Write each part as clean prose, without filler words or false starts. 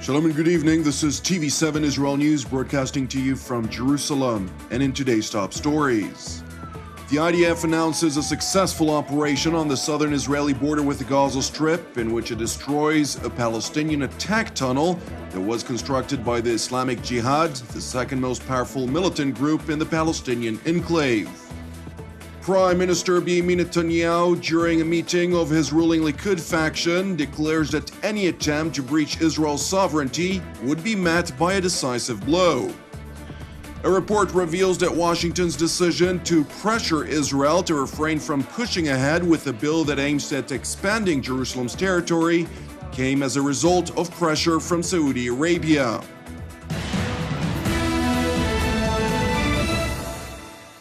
Shalom and good evening. This is TV7 Israel News broadcasting to you from Jerusalem. And in today's top stories, the IDF announces a successful operation on the southern Israeli border with the Gaza Strip in which it destroys a Palestinian attack tunnel that was constructed by the Islamic Jihad, the second most powerful militant group in the Palestinian enclave. Prime Minister Benjamin Netanyahu, during a meeting of his ruling-Likud faction, declares that any attempt to breach Israel's sovereignty would be met by a decisive blow. A report reveals that Washington's decision to pressure Israel to refrain from pushing ahead with a bill that aims at expanding Jerusalem's territory came as a result of pressure from Saudi Arabia.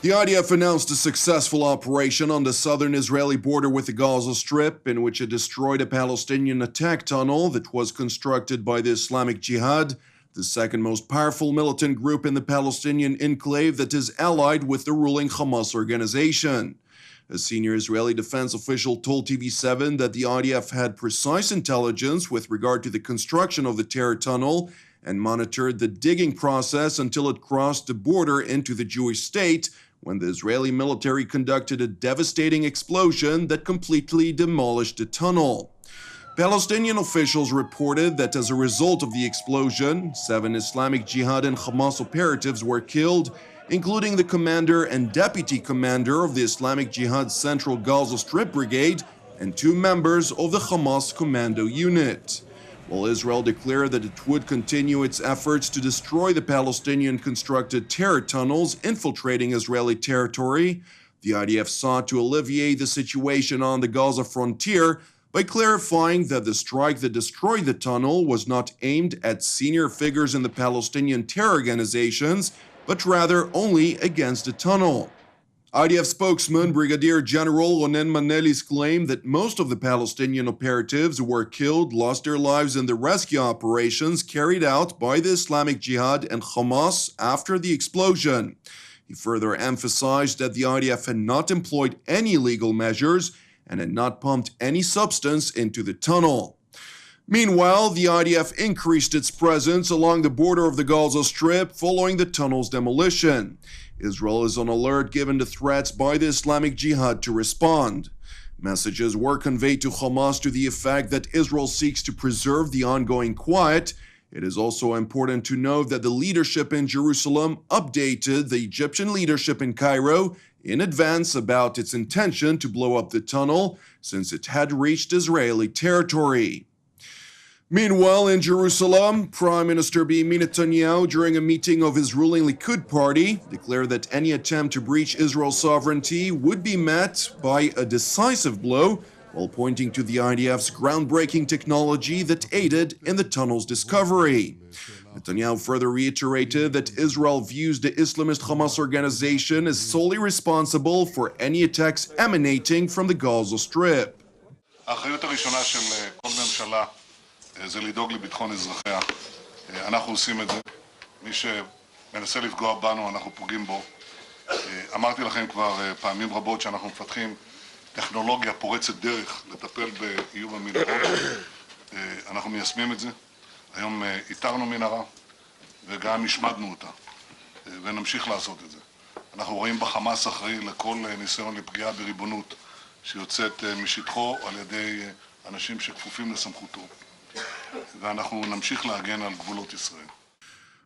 The IDF announced a successful operation on the southern Israeli border with the Gaza Strip in which it destroyed a Palestinian attack tunnel that was constructed by the Islamic Jihad, the second most powerful militant group in the Palestinian enclave that is allied with the ruling Hamas organization. A senior Israeli defense official told TV7 that the IDF had precise intelligence with regard to the construction of the terror tunnel and monitored the digging process until it crossed the border into the Jewish state, when the Israeli military conducted a devastating explosion that completely demolished the tunnel. Palestinian officials reported that as a result of the explosion, 7 Islamic Jihad and Hamas operatives were killed, including the commander and deputy commander of the Islamic Jihad Central Gaza Strip Brigade and 2 members of the Hamas commando unit. While Israel declared that it would continue its efforts to destroy the Palestinian-constructed terror tunnels infiltrating Israeli territory, the IDF sought to alleviate the situation on the Gaza frontier by clarifying that the strike that destroyed the tunnel was not aimed at senior figures in the Palestinian terror organizations, but rather only against the tunnel. IDF spokesman Brigadier General Ronen Manelis claimed that most of the Palestinian operatives who were killed lost their lives in the rescue operations carried out by the Islamic Jihad and Hamas after the explosion. He further emphasized that the IDF had not employed any legal measures and had not pumped any substance into the tunnel. Meanwhile, the IDF increased its presence along the border of the Gaza Strip following the tunnel's demolition. Israel is on alert given the threats by the Islamic Jihad to respond. Messages were conveyed to Hamas to the effect that Israel seeks to preserve the ongoing quiet. It is also important to note that the leadership in Jerusalem updated the Egyptian leadership in Cairo in advance about its intention to blow up the tunnel since it had reached Israeli territory. Meanwhile, in Jerusalem, Prime Minister Benjamin Netanyahu, during a meeting of his ruling-Likud party, declared that any attempt to breach Israel's sovereignty would be met by a decisive blow, while pointing to the IDF's groundbreaking technology that aided in the tunnel's discovery. Netanyahu further reiterated that Israel views the Islamist Hamas organization as solely responsible for any attacks emanating from the Gaza Strip. זה לדאוג לביטחון אזרחיה. אנחנו עושים את זה. מי שמנסה לפגוע בנו, אנחנו פוגעים בו. אמרתי לכם כבר פעמים רבות שאנחנו מפתחים טכנולוגיה פורצת דרך לטפל באיום המנהרות. אנחנו מיישמים את זה. היום איתרנו מנהרה וגם השמדנו אותה. ונמשיך לעשות את זה. אנחנו רואים בחמאס אחראי לכל ניסיון לפגיעה בריבונות שיוצאת משטחו על ידי אנשים שכפופים לסמכותו.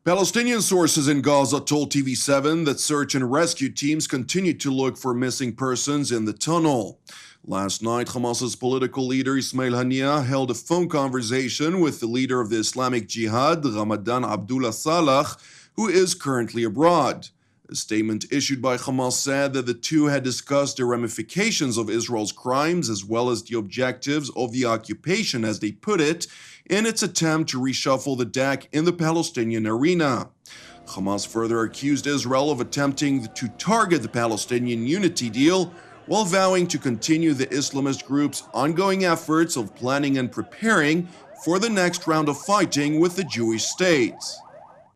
Palestinian sources in Gaza told TV7 that search and rescue teams continued to look for missing persons in the tunnel. Last night, Hamas's political leader Ismail Haniyeh held a phone conversation with the leader of the Islamic Jihad, Ramadan Abdullah Salah, who is currently abroad. A statement issued by Hamas said that the two had discussed the ramifications of Israel's crimes as well as the objectives of the occupation, as they put it, in its attempt to reshuffle the deck in the Palestinian arena. Hamas further accused Israel of attempting to target the Palestinian unity deal while vowing to continue the Islamist group's ongoing efforts of planning and preparing for the next round of fighting with the Jewish state.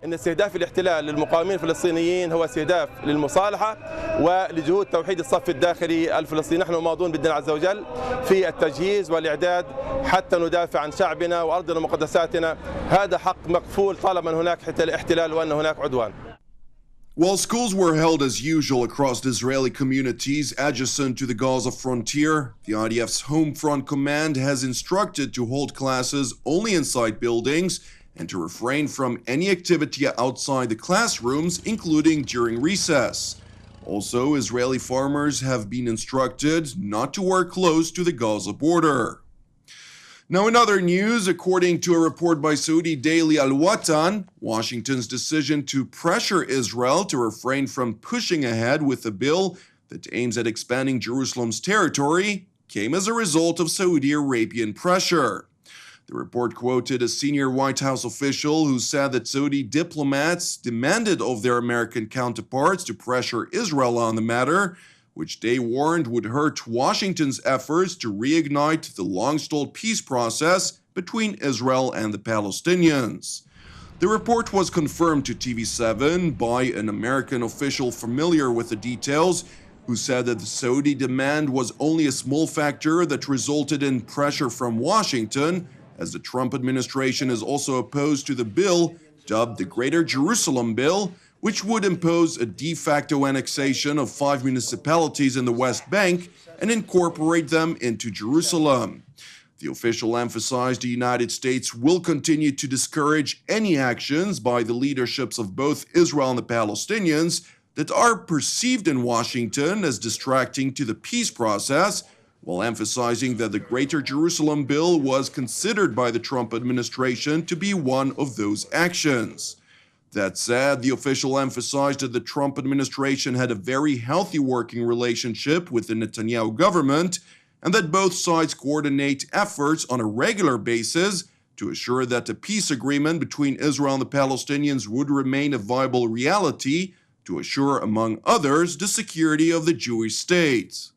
إن استهداف الاحتلال للمقاومين الفلسطينيين هو استهداف للمصالحة ولجهود توحيد الصف الداخلي الفلسطيني. نحن ماضون بإذن الله عز وجل في التجهيز والإعداد حتى ندافع عن شعبنا وأرضنا ومقدساتنا. هذا حق مكفول طالما هناك احتلال وأن هناك عدوان. While schools were held as usual across the Israeli communities adjacent to the Gaza frontier, the IDF's Home Front Command has instructed to hold classes only inside buildings and to refrain from any activity outside the classrooms, including during recess. Also, Israeli farmers have been instructed not to work close to the Gaza border. Now, in other news, according to a report by Saudi daily Al Watan, Washington's decision to pressure Israel to refrain from pushing ahead with a bill that aims at expanding Jerusalem's territory came as a result of Saudi Arabian pressure. The report quoted a senior White House official who said that Saudi diplomats demanded of their American counterparts to pressure Israel on the matter, which they warned would hurt Washington's efforts to reignite the long-stalled peace process between Israel and the Palestinians. The report was confirmed to TV7 by an American official familiar with the details, who said that the Saudi demand was only a small factor that resulted in pressure from Washington, as the Trump administration is also opposed to the bill dubbed the Greater Jerusalem Bill, which would impose a de facto annexation of 5 municipalities in the West Bank and incorporate them into Jerusalem. The official emphasized the United States will continue to discourage any actions by the leaderships of both Israel and the Palestinians that are perceived in Washington as distracting to the peace process, while emphasizing that the Greater Jerusalem Bill was considered by the Trump administration to be one of those actions. That said, the official emphasized that the Trump administration had a very healthy working relationship with the Netanyahu government and that both sides coordinate efforts on a regular basis to assure that the peace agreement between Israel and the Palestinians would remain a viable reality to assure, among others, the security of the Jewish state.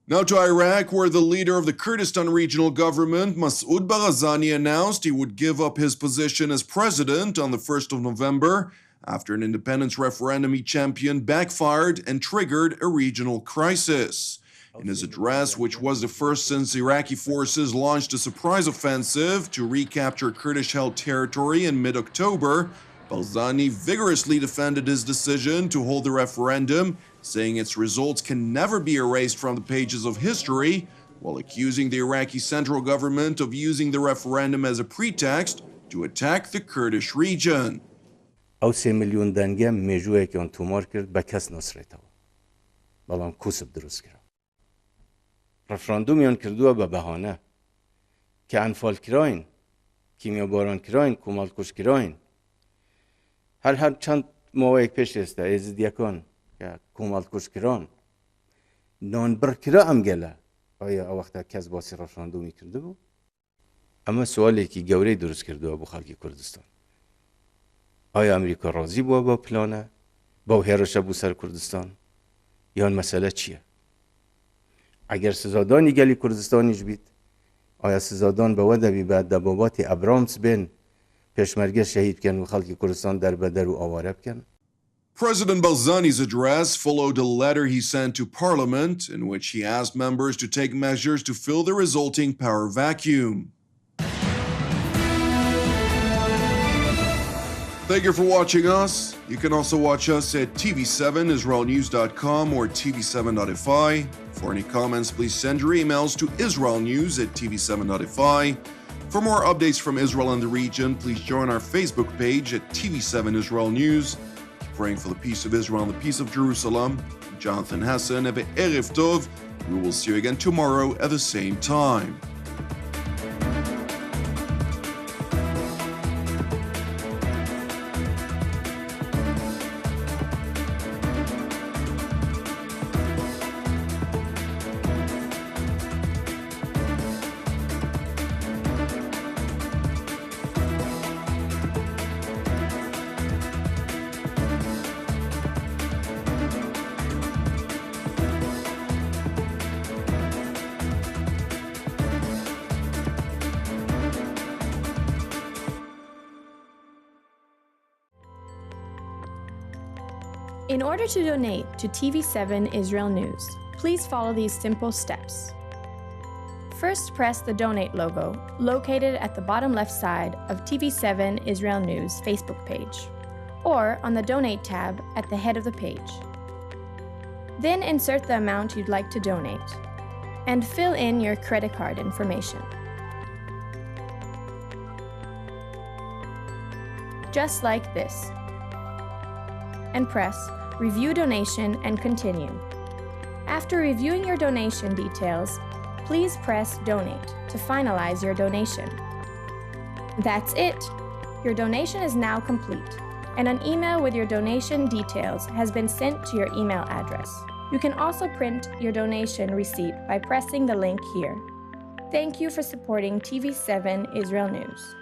Now to Iraq, where the leader of the Kurdistan regional government, Masoud Barzani, announced he would give up his position as president on the 1st of November after an independence referendum he championed backfired and triggered a regional crisis. In his address, which was the first since Iraqi forces launched a surprise offensive to recapture Kurdish-held territory in mid-October, Barzani vigorously defended his decision to hold the referendum, saying its results can never be erased from the pages of history, while accusing the Iraqi central government of using the referendum as a pretext to attack the Kurdish region. او 3 میلیون دنگه میجوه که اون تومار کرد به کس نصرته بلان کوسب درست کرد رفراندومیان کردوه به بهانه که انفال کراین کیمیا باران کراین کومال کش کراین هر چند موقع پیش است از دیکان که کومال کش کران نان برکرا ام گله آیا وقتا کس باسی رفراندومی کرده بود اما سوالی که گوری درست کرده ابو خلق کردستان آیا امریکا راضی بود با پلانه با هرش ابو سر کردستان یا مسئله چیه اگر سزادانی گلی کردستانیش بید آیا سزادان به ودبی بعد دبابات ابرامس بین پیشمرگه شهید کن و خلق کردستان در بدر و آواره بکن President Barzani's address followed a letter he sent to Parliament in which he asked members to take measures to fill the resulting power vacuum. Thank you for watching us. You can also watch us at TV7israelnews.com or TV7.fi. For any comments, please send your emails to israelnews@tv7.fi. For more updates from Israel and the region, please join our Facebook page at TV7 Israel News. Praying for the peace of Israel and the peace of Jerusalem. Jonathan Hassan, Erev Tov. We will see you again tomorrow at the same time. In order to donate to TV7 Israel News, please follow these simple steps. First, press the Donate logo located at the bottom left side of TV7 Israel News Facebook page, or on the Donate tab at the head of the page. Then insert the amount you'd like to donate, and fill in your credit card information. Just like this. And press Review Donation and continue. After reviewing your donation details, please press Donate to finalize your donation. That's it! Your donation is now complete, and an email with your donation details has been sent to your email address. You can also print your donation receipt by pressing the link here. Thank you for supporting TV7 Israel News.